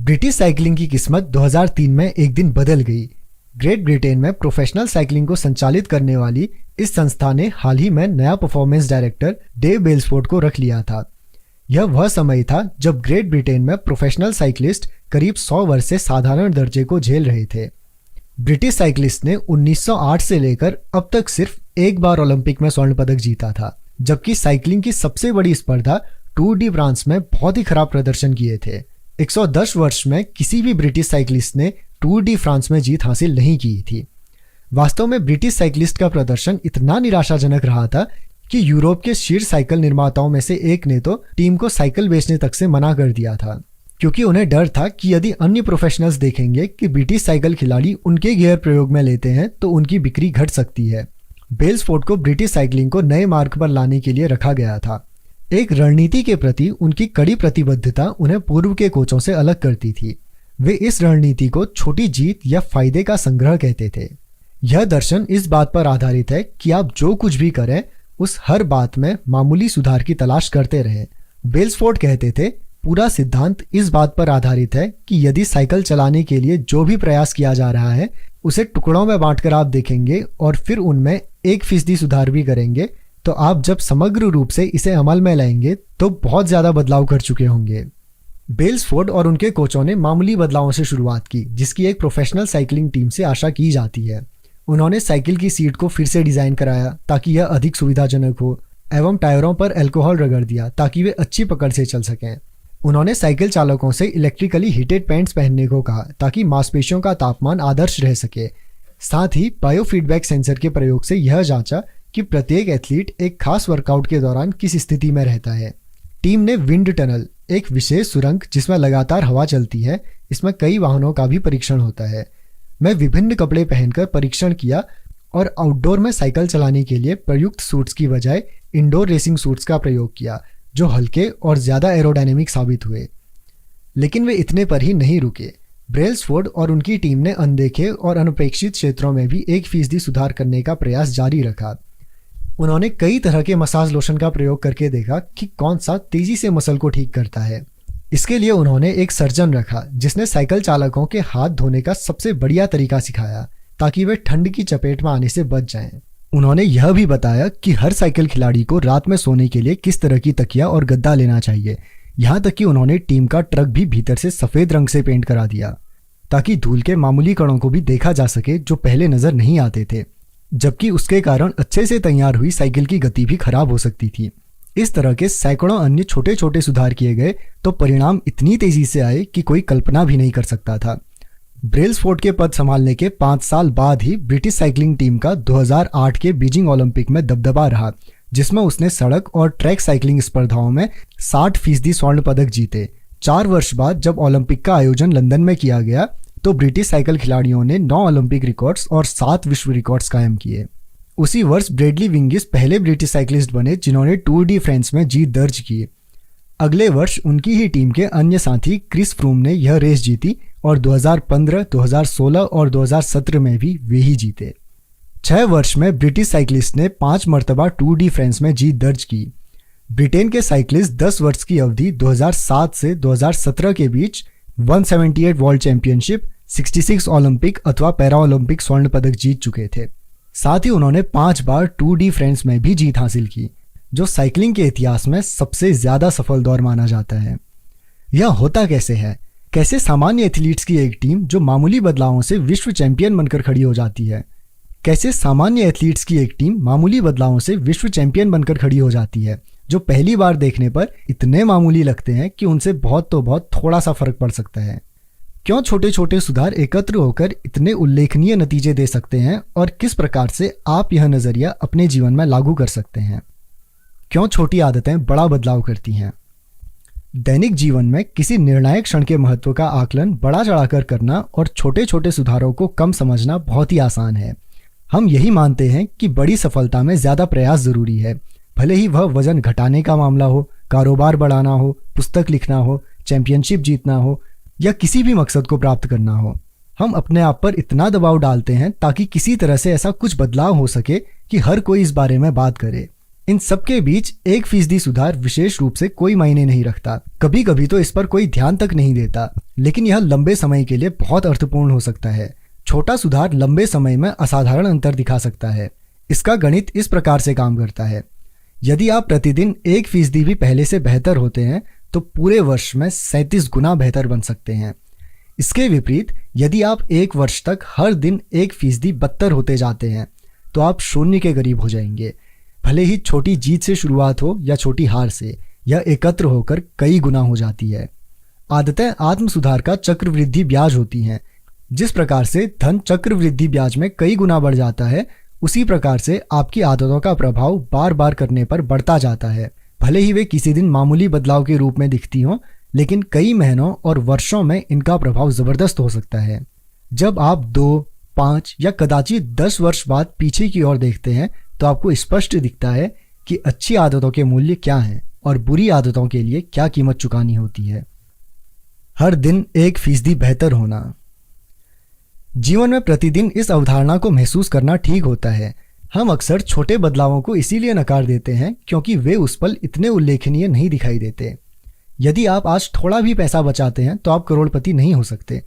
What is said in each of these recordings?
British cycling की किस्मत 2003 में एक दिन बदल गई। ग्रेट ब्रिटेन में प्रोफेशनल साइकिलिंग को संचालित करने वाली इस संस्था ने हाल ही में नया परफॉर्मेंस डायरेक्टर डेव बेल्सफोर्ड को रख लिया था। यह वह समय था जब ग्रेट ब्रिटेन में प्रोफेशनल साइकिलिस्ट करीब 100 वर्ष से साधारण दर्जे को झेल रहे थे। ब्रिटिश साइकिलिस्ट ने 1908 से लेकर अब तक सिर्फ एक बार ओलंपिक में स्वर्ण पदक जीता था, जबकि साइकिलिंग की सबसे बड़ी स्पर्धा टूर डी फ्रांस में बहुत ही खराब प्रदर्शन किए थे। 110 वर्ष में किसी भी ब्रिटिश साइकिलिस्ट ने टूर डी फ्रांस में जीत हासिल नहीं की थी। वास्तव में ब्रिटिश साइकिलिस्ट का प्रदर्शन इतना निराशाजनक रहा था कि यूरोप के शीर्ष साइकिल निर्माताओं में से एक ने तो टीम को साइकिल बेचने तक से मना कर दिया था, क्योंकि उन्हें डर था कि यदि अन्य प्रोफेशनल्स देखेंगे कि ब्रिटिश साइकिल खिलाड़ी उनके गियर प्रयोग में लेते हैं तो उनकी बिक्री घट सकती है। बेल्सफोर्ड को ब्रिटिश साइकिलिंग को नए मार्ग पर लाने के लिए रखा गया था। एक रणनीति के प्रति उनकी कड़ी प्रतिबद्धता उन्हें पूर्व के कोचों से अलग करती थी। वे इस रणनीति को छोटी जीत या फायदे का संग्रह कहते थे। यह दर्शन इस बात पर आधारित है कि आप जो कुछ भी करें उस हर बात में मामूली सुधार की तलाश करते रहें। बेल्सफोर्ड कहते थे, पूरा सिद्धांत इस बात पर आधारित है कि यदि साइकिल चलाने के लिए जो भी प्रयास किया जा रहा है उसे टुकड़ों में बांटकर आप देखेंगे और फिर उनमें 1% सुधार भी करेंगे, तो आप जब समग्र रूप से इसे अमल में लाएंगे तो बहुत ज्यादा बदलाव कर चुके होंगे। बेल्सफोर्ड और उनके कोचों ने मामूली बदलावों से शुरुआत की, जिसकी एक प्रोफेशनल साइकिलिंग टीम से आशा की जाती है। उन्होंने साइकिल की सीट को फिर से डिजाइन कराया ताकि यह अधिक सुविधाजनक हो, एवं टायरों पर अल्कोहल रगड़ दिया ताकि वे अच्छी पकड़ से चल सकें। उन्होंने साइकिल चालकों से इलेक्ट्रिकली हीटेड पैंट्स पहनने को कहा ताकि मांसपेशियों का तापमान आदर्श रह सके। साथ ही बायोफीडबैक सेंसर के प्रयोग से यह जांचा कि प्रत्येक एथलीट एक खास वर्कआउट के दौरान किस स्थिति में रहता है। टीम ने विंड टनल, एक विशेष सुरंग जिसमें लगातार हवा चलती है, इसमें कई वाहनों का भी परीक्षण होता है, में विभिन्न कपड़े पहनकर परीक्षण किया और आउटडोर में साइकिल चलाने के लिए प्रयुक्त सूट्स की बजाय इंडोर रेसिंग सूट्स का प्रयोग किया, जो हल्के और ज्यादा एरोडायनेमिक साबित हुए। लेकिन वे इतने पर ही नहीं रुके। बेल्सफोर्ड और उनकी टीम ने अनदेखे और अनपेक्षित क्षेत्रों में भी 1% सुधार करने का प्रयास जारी रखा। उन्होंने कई तरह के मसाज लोशन का प्रयोग करके देखा कि कौन सा तेजी से मसल को ठीक करता है। इसके लिए उन्होंने एक सर्जन रखा जिसने साइकिल चालकों के हाथ धोने का सबसे बढ़िया तरीका सिखाया ताकि वे ठंड की चपेट में आने से बच जाएं। उन्होंने यह भी बताया कि हर साइकिल खिलाड़ी को रात में सोने के लिए किस तरह की तकिया और गद्दा लेना चाहिए। यहाँ तक कि उन्होंने टीम का ट्रक भी भीतर से सफेद रंग से पेंट करा दिया ताकि धूल के मामूली कणों को भी देखा जा सके जो पहले नजर नहीं आते थे, जबकि उसके कारण अच्छे से तैयार हुई साइकिल की गति भी खराब हो सकती थी। इस तरह के सैकड़ों अन्य छोटे छोटे सुधार किए गए तो परिणाम इतनी तेजी से आए कि कोई कल्पना भी नहीं कर सकता था। बेल्सफोर्ड के पद संभालने के 5 साल बाद ही ब्रिटिश साइकिलिंग टीम का 2008 के बीजिंग ओलंपिक में दबदबा रहा, जिसमें उसने सड़क और ट्रैक साइकिलिंग स्पर्धाओं में 60% स्वर्ण पदक जीते। 4 वर्ष बाद जब ओलंपिक का आयोजन लंदन में किया गया तो ब्रिटिश साइकिल खिलाड़ियों ने 9 ओलंपिक रिकॉर्ड्स और 7 विश्व रिकॉर्ड्स कायम किए। उसी वर्ष ब्रेडली विंगिस पहले ब्रिटिश साइकिलिस्ट बने जिन्होंने टूर डी फ्रांस में जीत दर्ज की। अगले वर्ष उनकी ही टीम के अन्य साथी क्रिस फ्रूम ने यह रेस जीती और 2015, 2016 और 2017 में भी वे ही जीते। 6 वर्ष में ब्रिटिश साइकिलिस्ट ने 5 मरतबा टूर डी फ्रांस में जीत दर्ज की। ब्रिटेन के साइकिलिस्ट 10 वर्ष की अवधि 2007 से 2017 के बीच 178 वर्ल्ड चैंपियनशिप, 66 ओलंपिक अथवा पैरा ओलंपिक स्वर्ण पदक जीत चुके थे। साथ ही उन्होंने 5 बार टूर डी फ्रांस में भी जीत हासिल की, जो साइकिलिंग के इतिहास में सबसे ज्यादा सफल दौर माना जाता है। यह होता कैसे है? कैसे सामान्य एथलीट्स की एक टीम जो मामूली बदलावों से विश्व चैंपियन बनकर खड़ी हो जाती है? कैसे सामान्य एथलीट्स की एक टीम मामूली बदलावों से विश्व चैंपियन बनकर खड़ी हो जाती है, जो पहली बार देखने पर इतने मामूली लगते हैं कि उनसे बहुत तो बहुत थोड़ा सा फर्क पड़ सकता है? क्यों छोटे छोटे सुधार एकत्र होकर इतने उल्लेखनीय नतीजे दे सकते हैं और किस प्रकार से आप यह नजरिया अपने जीवन में लागू कर सकते हैं? क्यों छोटी आदतें बड़ा बदलाव करती हैं? दैनिक जीवन में किसी निर्णायक क्षण के महत्व का आकलन बड़ा चढ़ाकर करना और छोटे छोटे सुधारों को कम समझना बहुत ही आसान है। हम यही मानते हैं कि बड़ी सफलता में ज्यादा प्रयास जरूरी है, भले ही वह वजन घटाने का मामला हो, कारोबार बढ़ाना हो, पुस्तक लिखना हो, चैंपियनशिप जीतना हो या किसी भी मकसद को प्राप्त करना हो। हम अपने आप पर इतना दबाव डालते हैं ताकि किसी तरह से ऐसा कुछ बदलाव हो सके कि हर कोई इस बारे में बात करे। इन सबके बीच 1% सुधार विशेष रूप से कोई मायने नहीं रखता। कभी कभी तो इस पर कोई ध्यान तक नहीं देता, लेकिन यह लंबे समय के लिए बहुत अर्थपूर्ण हो सकता है। छोटा सुधार लंबे समय में असाधारण अंतर दिखा सकता है। इसका गणित इस प्रकार से काम करता है। यदि आप प्रतिदिन 1% भी पहले से बेहतर होते हैं तो पूरे वर्ष में 37 गुना बेहतर बन सकते हैं। इसके विपरीत यदि आप 1 वर्ष तक हर दिन 1% बदतर होते जाते हैं तो आप शून्य के करीब हो जाएंगे। भले ही छोटी जीत से शुरुआत हो या छोटी हार से, यह एकत्र होकर कई गुना हो जाती है। आदतें आत्म सुधार का चक्रवृद्धि ब्याज होती हैं। जिस प्रकार से धन चक्रवृद्धि ब्याज में कई गुना बढ़ जाता है, उसी प्रकार से आपकी आदतों का प्रभाव बार बार करने पर बढ़ता जाता है। भले ही वे किसी दिन मामूली बदलाव के रूप में दिखती हों, लेकिन कई महीनों और वर्षों में इनका प्रभाव जबरदस्त हो सकता है। जब आप 2, 5 या कदाचित 10 वर्ष बाद पीछे की ओर देखते हैं तो आपको स्पष्ट दिखता है कि अच्छी आदतों के मूल्य क्या हैं और बुरी आदतों के लिए क्या कीमत चुकानी होती है। हर दिन 1% बेहतर होना। जीवन में प्रतिदिन इस अवधारणा को महसूस करना ठीक होता है। हम अक्सर छोटे बदलावों को इसीलिए नकार देते हैं क्योंकि वे उस पल इतने उल्लेखनीय नहीं दिखाई देते। यदि आप आज थोड़ा भी पैसा बचाते हैं तो आप करोड़पति नहीं हो सकते।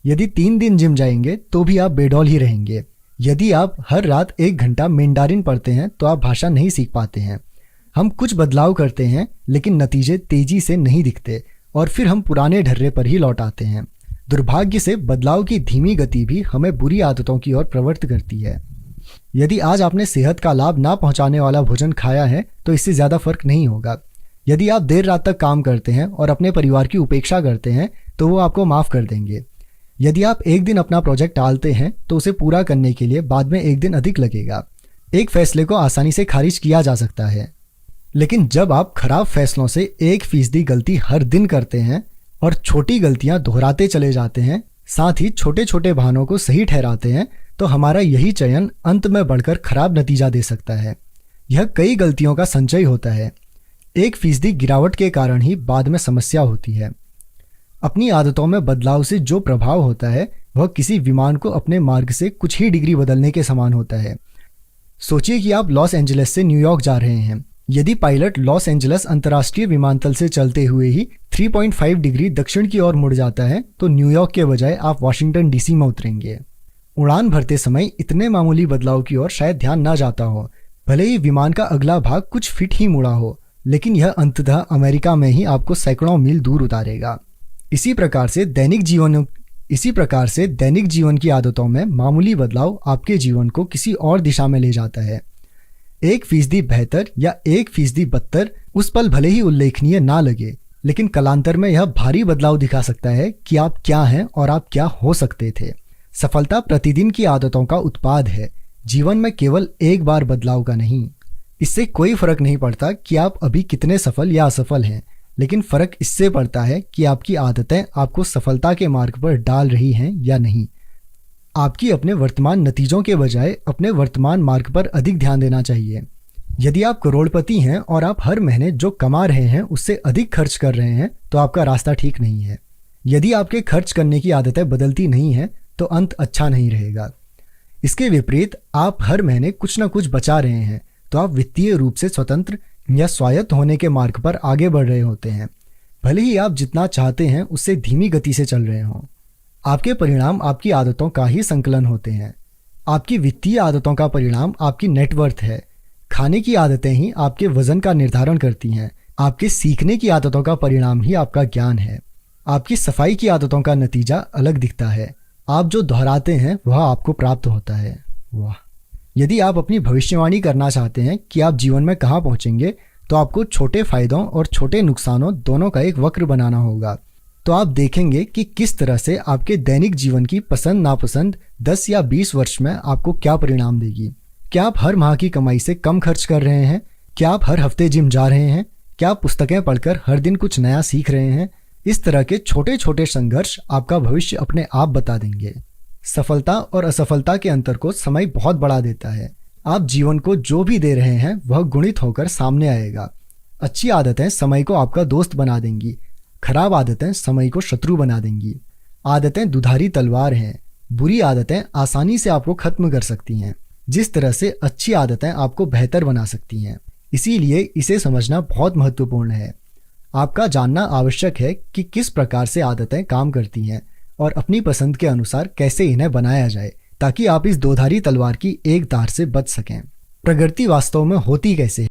यदि 3 दिन जिम जाएंगे तो भी आप बेडौल ही रहेंगे। यदि आप हर रात 1 घंटा मैंडारिन पढ़ते हैं तो आप भाषा नहीं सीख पाते हैं। हम कुछ बदलाव करते हैं लेकिन नतीजे तेजी से नहीं दिखते और फिर हम पुराने ढर्रे पर ही लौट आते हैं। दुर्भाग्य से बदलाव की धीमी गति भी हमें बुरी आदतों की ओर प्रवृत्त करती है। यदि आज आपने सेहत का लाभ ना पहुंचाने वाला भोजन खाया है तो इससे ज़्यादा फर्क नहीं होगा। यदि आप देर रात तक काम करते हैं और अपने परिवार की उपेक्षा करते हैं तो वो आपको माफ़ कर देंगे। यदि आप एक दिन अपना प्रोजेक्ट टालते हैं तो उसे पूरा करने के लिए बाद में 1 दिन अधिक लगेगा। एक फैसले को आसानी से खारिज किया जा सकता है, लेकिन जब आप खराब फैसलों से 1% गलती हर दिन करते हैं और छोटी गलतियां दोहराते चले जाते हैं, साथ ही छोटे छोटे बहानों को सही ठहराते हैं, तो हमारा यही चयन अंत में बढ़कर खराब नतीजा दे सकता है। यह कई गलतियों का संचय होता है। 1% गिरावट के कारण ही बाद में समस्या होती है। अपनी आदतों में बदलाव से जो प्रभाव होता है वह किसी विमान को अपने मार्ग से कुछ ही डिग्री बदलने के समान होता है। सोचिए कि आप लॉस एंजलिस से न्यूयॉर्क जा रहे हैं। यदि पायलट लॉस एंजलिस अंतर्राष्ट्रीय विमानतल से चलते हुए ही 3.5 डिग्री दक्षिण की ओर मुड़ जाता है तो न्यूयॉर्क के बजाय आप वाशिंगटन डीसी में उतरेंगे। उड़ान भरते समय इतने मामूली बदलाव की ओर शायद ध्यान ना जाता हो। भले ही विमान का अगला भाग कुछ फीट ही मुड़ा हो, लेकिन यह अंततः अमेरिका में ही आपको सैकड़ों मील दूर उतारेगा। इसी प्रकार से दैनिक जीवन की आदतों में मामूली बदलाव आपके जीवन को किसी और दिशा में ले जाता है। 1% बेहतर या 1% बदतर उस पल भले ही उल्लेखनीय ना लगे, लेकिन कालांतर में यह भारी बदलाव दिखा सकता है कि आप क्या हैं और आप क्या हो सकते थे। सफलता प्रतिदिन की आदतों का उत्पाद है, जीवन में केवल एक बार बदलाव का नहीं। इससे कोई फर्क नहीं पड़ता कि आप अभी कितने सफल या असफल हैं, लेकिन फर्क इससे पड़ता है कि आपकी आदतें आपको सफलता के मार्ग पर डाल रही हैं या नहीं। आपकी अपने वर्तमान नतीजों के बजाय अपने वर्तमान मार्ग पर अधिक ध्यान देना चाहिए। यदि आप करोड़पति हैं और आप हर महीने जो कमा रहे हैं उससे अधिक खर्च कर रहे हैं तो आपका रास्ता ठीक नहीं है। यदि आपके खर्च करने की आदतें बदलती नहीं हैं तो अंत अच्छा नहीं रहेगा। इसके विपरीत आप हर महीने कुछ न कुछ बचा रहे हैं तो आप वित्तीय रूप से स्वतंत्र या स्वायत्त होने के मार्ग पर आगे बढ़ रहे होते हैं। भले ही आप जितना चाहते हैं उससे धीमी गति से चल रहे हों। आपके परिणाम आपकी आदतों का ही संकलन होते हैं। आपकी वित्तीय आदतों का परिणाम आपकी नेटवर्थ है। खाने की आदतें ही आपके वजन का निर्धारण करती हैं। आपके सीखने की आदतों का परिणाम ही आपका ज्ञान है। आपकी सफाई की आदतों का नतीजा अलग दिखता है। आप जो दोहराते हैं वह आपको प्राप्त होता है। वाह! यदि आप अपनी भविष्यवाणी करना चाहते हैं कि आप जीवन में कहाँ पहुँचेंगे तो आपको छोटे फायदों और छोटे नुकसानों दोनों का एक वक्र बनाना होगा। तो आप देखेंगे कि किस तरह से आपके दैनिक जीवन की पसंद नापसंद 10 या 20 वर्ष में आपको क्या परिणाम देगी। क्या आप हर माह की कमाई से कम खर्च कर रहे हैं? क्या आप हर हफ्ते जिम जा रहे हैं? क्या आप पुस्तकें पढ़कर हर दिन कुछ नया सीख रहे हैं? इस तरह के छोटे छोटे संघर्ष आपका भविष्य अपने आप बता देंगे। सफलता और असफलता के अंतर को समय बहुत बढ़ा देता है। आप जीवन को जो भी दे रहे हैं वह गुणित होकर सामने आएगा। अच्छी आदतें समय को आपका दोस्त बना देंगी, खराब आदतें समय को शत्रु बना देंगी। आदतें दुधारी तलवार हैं। बुरी आदतें आसानी से आपको खत्म कर सकती हैं, जिस तरह से अच्छी आदतें आपको बेहतर बना सकती हैं। इसीलिए इसे समझना बहुत महत्वपूर्ण है। आपका जानना आवश्यक है कि किस प्रकार से आदतें काम करती हैं और अपनी पसंद के अनुसार कैसे इन्हें बनाया जाए, ताकि आप इस दोधारी तलवार की एक धार से बच सकें। प्रगति वास्तव में होती कैसे है?